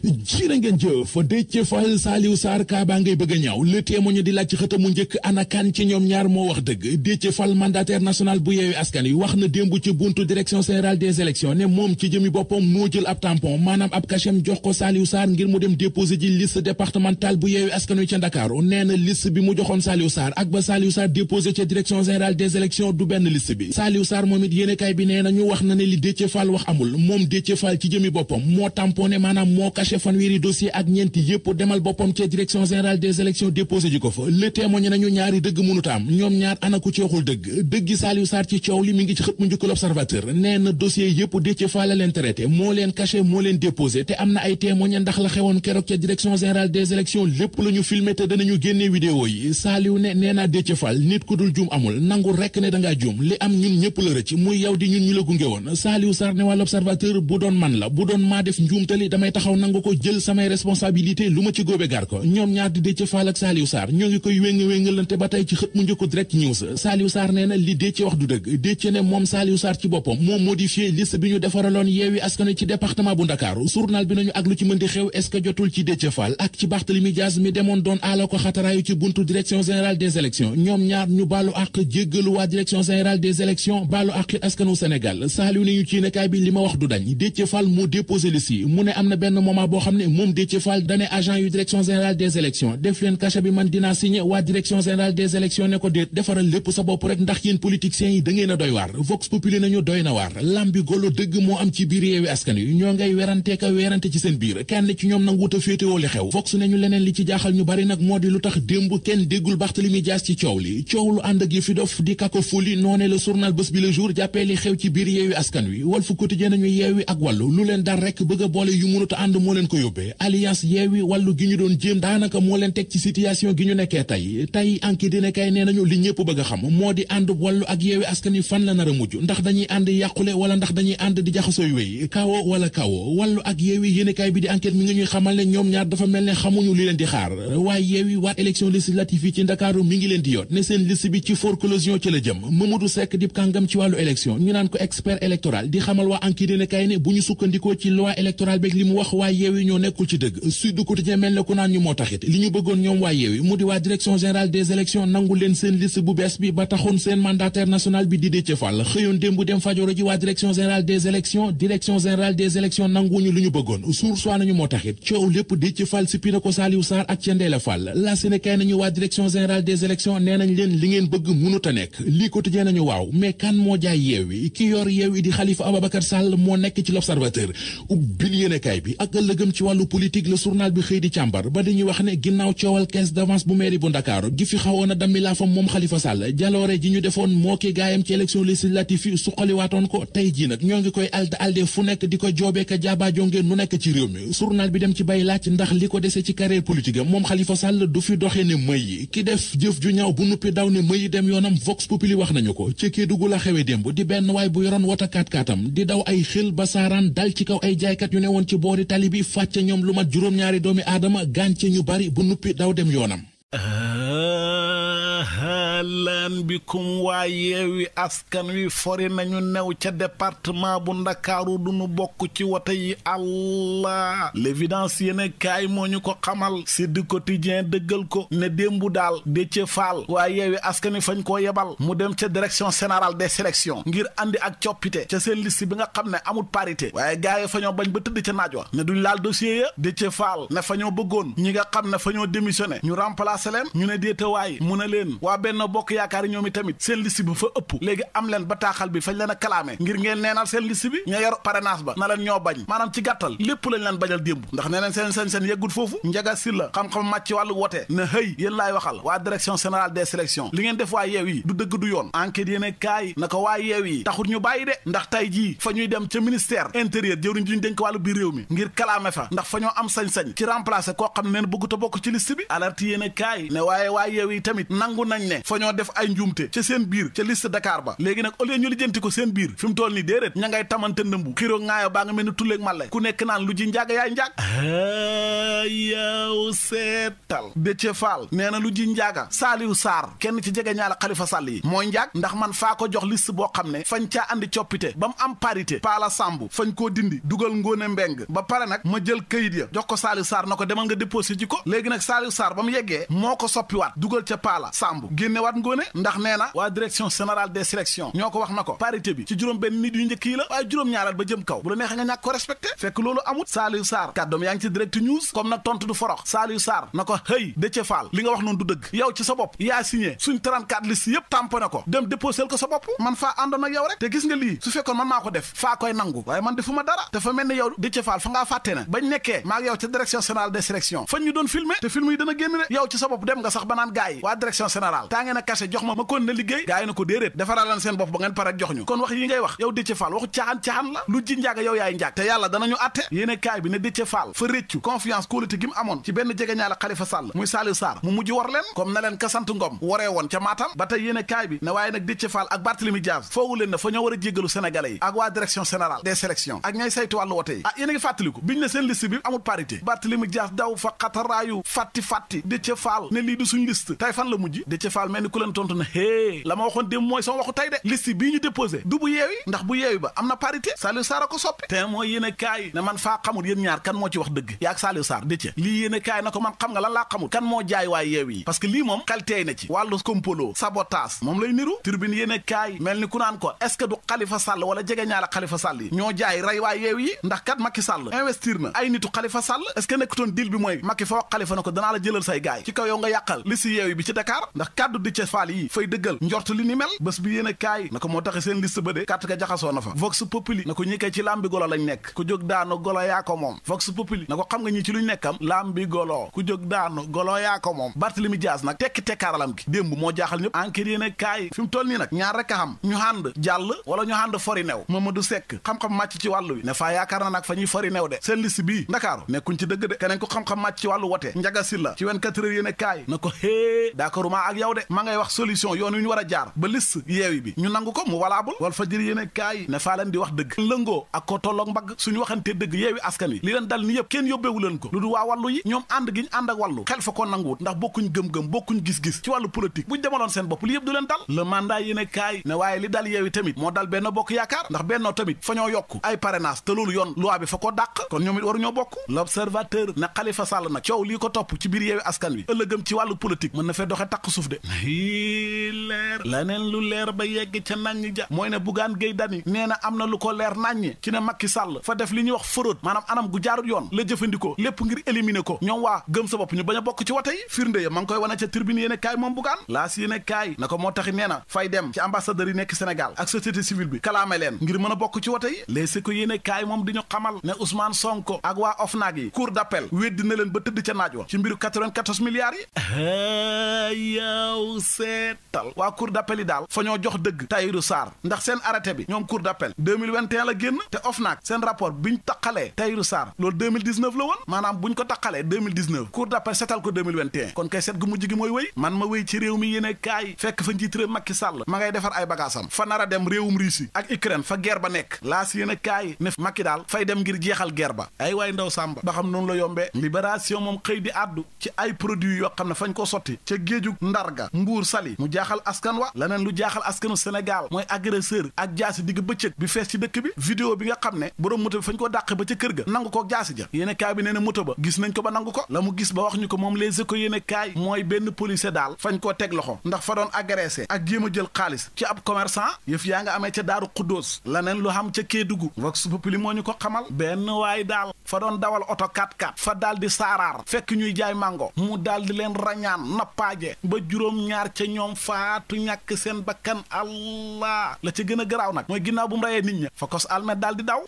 jërë ngeen jëf Déthié Fall Saliou Sarr kaabaa ngay bëgg a ñaaw Le Témoin di laaj ci xëtam mu njëkk ana kan ci ñoom ñaar moo wax dëgg Déthié Fall mandataire national bu Yewwi Askan Wi wax na démb ci buntu direction générale des élections ne moom ci jëmi boppam moo jël ab tampon maanaam ab cachet jox ko Saliou Sarr ngir mu dem déposer ji liste départementale bu Yewwi Askan Wi ca Ndakaaru nee na liste bi mu joxoon Saliou Sarr ak ba Saliou Sarr déposé ca direction générale des élections du benn liste bi Saliou Sarr moom it yéenekaay bi nee na ñu wax na ne li Déthié Fall wax amul moom Déthié Fall ci jëmi boppam moo tamponné maanaam moo caché fanweeri dossier ak ñeenti yëpp demal boppam ca direction générale des élections déposé ji ko fa Le Témoin nañu ñaari dëgg mënut a am ñoom ñaar ana ku ci waxul dëggi Saliou Sarr ci coow li mi ngi ci xët mu njëkk L'Observateur nee na dossier yëpp Déthié Fall la leen traité moo leen caché moo leen déposé te am na ay témoin ndax la xewoon keroog ca direction générale des élections lépp la ñu filmé te danañu génnee vidéo yi Saliou ne nee naa Déthié Fall nit ku dul juum amul nangul rekk ne dangaa juum li am ñun ñëpp la rëcc muy yow di ñun ñu la gunge woon Saliou Sarr ne waa L'Observateur bu doon man la bu doon maa def njuumtali damay taxaw nangu ko jël samay responsabilité lu ma ci góobe gar ko ñoom ñaar di Déthié Fall ak Saliou Sarr ñoo ngi koy wéngalante ba tey ci xët mu njëkk Direct News Saliou Sarr nee na li Déthié wax du dëgg Déthié ne moom Saliou Sarr ci boppam moo modifié liste bi ñu defaraloon Yewwi Askan Wi ci département bu Ndakaaru journal bi nañu ak lu ci mën di xew est-ce que jotul ci Déthié Fall ak ci Barthélémy Dias mi demoon doon aala ko xataraayu ci buntu direction générale des élections ñoom ñaar ñu baalu àq jéggalu waa direction générale des élections baalu àq askanu Sénégal Saliou ne ñu ci nekaay bi li ma wax du dañ Déthié Fall moo déposé liste yi mu ne am na benn moment boo xam ne moom Déthié Fall dane agent yu direction générale des élections def leen cachet bi man dinaa signé waa direction générale des élections ne ko déet defaral lépp sa bopp rek ndax yéen politiciens yi da ngeen a doy waar Vox Populi nañu doy na waar lambi golo dëgg moo am ci biir Yewwi Askan Wi ñoo ngay weranteeka weerante ci seen biir kenn ci ñoom nanguut a féetewoo li xew Vox nañu leneen li ci jaaxal ñu bari nag moo di lu tax démb kenn déggul Barthélémy Dias ci coow li coow lu ànd ak yi fi dof di cacophonie noonee le journal Bës Bi Le Jour jàppee li xew ci biir Yewwi Askan Wi Walf Quotidien nañu Yewwi ak Wallu lu leen dar rek bëgg a boole yu mënut a ànd moo leen ko yóbbee alliance Yewwi Wallu gi ñu doon jéem daanaka moo leen teg ci situation gi ñu nekkee tey Enquête dina kay nee nañu li ñëpp bëgg a xam moo di ànd Wallu ak Yewwi Askan Wi fan la nar a mujj ndax dañuy ànd yàqule wala ndax dañuy ànd di jaxasooy wéy kawo wala kawo Wallu ak Yewwi yéenekaay bi di Enquête mi ngi ñuy xamal ne ñoom ñaar dafa mel ne xamuñu li leen di xaar waaye Yewwi waat élection législative yi ci Ndakaaru mi ngi leen di yoot ne seen liste bi ci forclusion ci la jëm Mamadou Seck dib kàngam ci wàllu élection ñu naan ko expert électoral di xamal waa Enquête dina kay ne bu ñu sukkandikoo ci loi électorale beeg li mu wax waa Yewwi ñoo nekkul ci dëgg Sud Quotidien mel ne ku naan ñu moo taxit li ñu bëggoon ñoom waa Yewwi mu di waa direction générale des élections nangu leen seen liste bu bees bi ba taxoon seen mandataire national bi di Déthié Fall xëyoon démb dem fajoro ji waa direction générale des élections nanguñu lu ñu bëggoon source waa nañu moo taxit coow lépp Déthié Fall sippi na ko Saliou Sarr ak Thiendella Fall la Sénégal nañu waa direction générale des élections nee nañ leen li ngeen bëgg mënut a nekk lii Quotidien nañu waaw mais kan moo jaay Yewwi ki yor Yewwi di Khalifa Ababacar Sall moo nekk ci L'Observateur ubbil yéenekaay bi ak ëllëgëm ci wàllu politique le journal bi xëy di càmbar ba dañuy wax ne ginnaaw coowal caisse d'avance bu mairie bu Ndakaaru gi fi xawoon a dammi laa fam moom Khalifa Sall jaloore ji ñu defoon moo ki gaayam ci élection législative yi suqaliwaatoon ko tey ji nag ñoo ngi koy alde fu nekk di ko joobee ka jaaba jonge nu nekk ci réew mi journal bi dem ci bay laaj ndax li ko dese ci carrière politique am moom Khalifa Sall du fi doxee ne mëy yi ki def jëf ju ñaaw bu nuppi daw ne mëy dem yoonam Vox Populi wax nañu ko ci Kédougou la xewe démb di benn waay bu yoroon wata kaat-kaatam di daw ay xel ba saaraan dal ci kaw ay jaaykat yu ne woon ci boori tali bi fàcce ñoom lu mat juróom-ñaari doomi aadama gànce ñu bari bu nuppi daw dem yoonam lan bikum waa Yewwi Askan Wi fori nañu new ca département bu Ndakaaru duñu bokk ci wote yi Allah l'évidence yéene kaay moo ñu ko xamal si du quotidien dëggal ko ne démbu daal Déthié Fall waa Yewwi Askan Wi fañ koo yebal mu dem ca direction générale des élections ngir andi ak coppite ca seen liste bi nga xam ne amul parité waaye gars yi fa ñoo bañ ba tëdd ca naaj wa ne duñ laal dossier ya Déthié Fall ne fa ñoo bëggoon ñi nga xam ne fa ñoo démissionné ñu remplacer leen ñu ne déetawaay mu ne leen waa benn bokk yaakaar ñoom tamit seen liste bi fa ëpp léegi am leen bataaxal bi fañ leen a kalaame ngir ngeen neenal seen liste bi ña yor parrainage ba na leen ñoo bañ maanaam ci gàttal lépp lañ leen bañal démb ndax nee neen seen yeggut foofu njaga si la xam-xam màcc ci wàllu wote ne hëy yéen laay waxal waa direction générale des élections li ngeen def waa Yewwi du dëgg du yoon enquête yéene kaay na ko waa Yewwi taxut ñu bàyyi de ndax tey jii fa ñuy dem ca ministère intérieur jëwriñ ji ñu dénk wàllu biir réew mi ngir kalaame fa ndax fa ñoo am sañ-sañ ci remplacer koo xam ne neen bëggut a bokk ci liste bi alerte yéene kaay ne waaye waa Yewwi tamit nangu nañ ne fa dañoo def ay njuumte ca seen biir ca liste Dakar ba léegi nag au lieu ñu lijjanti ko seen biir fi mu toll nii déedéet ña ngay tamante ndëmbu xiroo ngaayo baa nga mel ni tulleeg màlle ku nekk naan lu ji njaaga yaay njaag yow seetal Déthié Fall nee na lu ji njaaga Saliou Sarr kenn ci jege ñaala Khalifa Sall yi mooy njaag ndax man faa ko jox liste boo xam ne fañ caa andi coppite ba mu am parité Pala Samb fañ koo dindi dugal Ngóone Mbeng ba pare nag ma jël kayit ya jox ko Saliou Sarr na ko demal nga déposé ji ko léegi nag Saliou Sarr ba mu yeggee moo ko soppiwaat dugal ca Pala Samb génnewaat Ngóone ndax nee na waa direction générale des sélections ñoo ko wax na ko parité bi ci juróom benn nit yu njëkk yi la waaye juróom-ñaareel ba jëm kaw bu la neexee nga ñàkk ko respecté fekk loolu amut Saliou Sarr kàddoom yaa ngi ci direct news comme nag tontu du forox Saliou Sarr na ko hëy Déthié Fall li nga wax noonu du dëgg yow ci sa bopp yaa signé suñ 34 liste yëpp tamponné ko dem déposé ko sa bopp man faa àndoon ak yow rek te gis nga lii su fekkoon man maa ko def faa koy nangu waaye man defuma dara te fa mel ni yow Déthié Fall fa ngaa fàtte ne bañ nekkee maa ak yow ca direction générale des sélections fañ ñu doon filmer te film yi dana génn de yow ci sa bopp dem nga sax ba naan gars yi waa direction générale taa ngeen a kase jox ma kon na liggéey gars yi na ko déedéet defaral leen seen bopp ba ngeen pare jox ñu kon wax yi ngay wax yow Déthié Fall waxu caaxaan la lu ji njaaga yow yaay njaag te yàlla danañu atte yéene kaay bi ne Déthié Fall fa réccu confiance qualité gi mu amoon ci benn jege ñaala Khalifa Sall muy Saliou Sarr mu mujj war leen comme na leen ka sant Ngom waree woon ca Matam ba tey yéene kaay bi ne waaye nag Déthié Fall ak Barthélémy Dias foogu leen ne fa ñoo war a jéggalu sénégalais yi ak waa direction générale des sélections ak ñay saytu wàllu wote yi yéen a ngi fàttaliku biñ ne seen liste bi amul parité Barthélémy Dias daw fa xataraayu fàtti Déthié Fall ne lii du suñ liste tey fan la mujj Déthié Fall mel ni ku leen tontu ne hé la ma waxoon démb mooy sama waxu tey de liste bii ñu déposé du bu yeewi ndax bu yeewi ba am na parité Saliou Sarr a ko soppi te mooy yéen a kaay ne man faa xamul yéen ñaar kan moo ci wax dëgg yaa ak Saliou Sarr Déthié lii yéen a kaay na ko man xam nga lan laa xamul kan moo jaay waay yeewi yi parce que lii moom qualité na ci wàllu kompolo sabotage moom lay niru tribune yéen a kaay mel ni ku naan ko est-ce que du Khalifa Sall wala jege ñaala Khalifa Sall yi ñoo jaay rey waay yeewi yi ndax kat Macky Sall investir na ay nitu Khalifa Sall est-ce que nekkutoon deal bi mooy Macky fa wax Khalifa na ko danaa la jëlal say gaay ci kaw yow nga yàqal li si yeewi bi ci Dakar ndax kaddu Déthié Fall yi fay dëggal njort li ni mel bés bi yéen a kaay na ko moo taxi seen liste ba de carte ga jaxasoo na fa Vox Populi na ko ñi kay ci lambi golo lañ nekk ku jóg daanu golo yaa ko moom Vox Populi na ko xam nga ñi ci luñ nekkam lambi golo ku jóg daanu golo yaa ko moom Barthélémy Dias nag tekki tekkaaralam gi démb moo jaaxal ñëpp enquête yéen a kaay fi mu toll nii nag ñaar rek a xam ñu ànd jàll wala ñu ànd fori new Mamadou Seck xam-xam màcc ci wàllu wi ne faa yaakaar na nag fa ñuy fori new de seen liste bii Ndakaaru nekkuñ ci dëgg de keneen ko xam-xam màcc ci wàllu wote Njaga Silla ci 24 heures yéen a kaay na ko hée d'accord maa ak yow de ma ngay wax solution yoon wi ñu war a jaar ba liste yeewi bi ñu nangu ko mu valable wal fa jër yéen a kaay ne faa leen di wax dëgg lëngoo ak ko tolloog mbagg suñu waxante dëgg yeewi askan wi li leen dal ni yëpp kenn yóbbeewu leen ko lu du waa wàllu yi ñoom ànd gi ñu ànd ak wàllu xel fa ko nanguwut ndax bokkuñ gëm-gëm bokkuñ gis-gis ci wàllu politique buñ demaloon seen bopp li yëpp du leen dal le mandat yéen a kaay ne waaye li dal yeewi tamit moo dal Benno Bokk Yaakaar ndax Benno tamit fa ñoo yokk ay parrainage te loolu yoon loi bi fa ko dàq kon ñoom it waru ñoo bokk l'observateur ne Khalifa Sall nag coow lii ko topp ci biir yeewi askan wi ëllëgëm ci wàllu politique mën na fee doxe taq suuf de leer laneen lu leer ba yegg ca naññ ja mooy ne Bougane Gueye Dany nee na am na lu ko leer naññe ci ne Macky Sall fa def li ñuy wax fraude maanaam anam gu jaarut yoon la jëfandikoo lépp ngir éliminer ko ñoom waa gëm sa bopp ñu bañ a bokk ci wote yi firnde ya ma ngi koy wane ca tribune yéen a kaay moom Bougane laas yéen a kaay na ko moo taxi nee na fay dem ci ambassadeurs yi nekk Sénégal ak société civile bi kalaame leen ngir mën a bokk ci wote yi léegi ko yéen a kaay moom di ñu xamal ne Ousmane Sonko ak waa OFNAC yi cour d'appel weddi na leen ba tëdd ca naaj wa ci mbiru 94 milliards yi yow seetal waa cour d'appel yi daal fa ñoo jox dëgg Tahirou Sarr ndax seen arrêté bi ñoom cour d'appel 2021 la génn te OFNAC seen rapport biñ taqalee Tahirou Sarr loolu 2019 la woon maanaam buñ ko taqalee 2019 cour d'appel setal ko 2021 kon kay set gu mujj gi mooy wéy man ma wéy ci réew mi yéene kaay fekk fa njiit réew Macky Sall ma ngay defar ay bagaasam fa nar a dem réewum Russie ak Ukraine fa guerre ba nekk laas yéene kaay ne Macky daal fay dem ngir jeexal guerre ba ay waay ndaw sàmba ba xam noonu la yombee libération moom xëy di àddu ci ay produits yoo xam ne fañ ko sotti ca géejug Ndarga Mbuur Sali mu jaaxal askan wa leneen lu jaaxal askanu Sénégal mooy agresseur ak jaasi digg bëccëg bi fees ci dëkk bi vidéo bi nga xam ne borom moto bi fañ ko dàq ba ca kër ga nangu ko jaasi ja yéene kaay bi nee na moto ba gis nañ ko ba nangu ko la mu gis ba wax ñu ko moom Les Échos yéene kaay mooy benn policier daal fañ koo teg loxo ndax fa doon agressé ak jéem a jël xaalis ci ab commerçant yëf yaa nga amee ca Daaru Xuddoos leneen lu xam ca Kédougou Vox Populi moo ñu ko xamal benn waay daal fa doon dawal oto 4x4 fa daal di saaraar fekk ñuy jaay mango mu daal di leen rañaan nappaaje ba juróom-ñaar ca ñoom faatu ñàkk seen bakkan allah la ca gën a garaaw nag mooy ginnaaw bu mu rayee nit ña fa kos almet daal di daw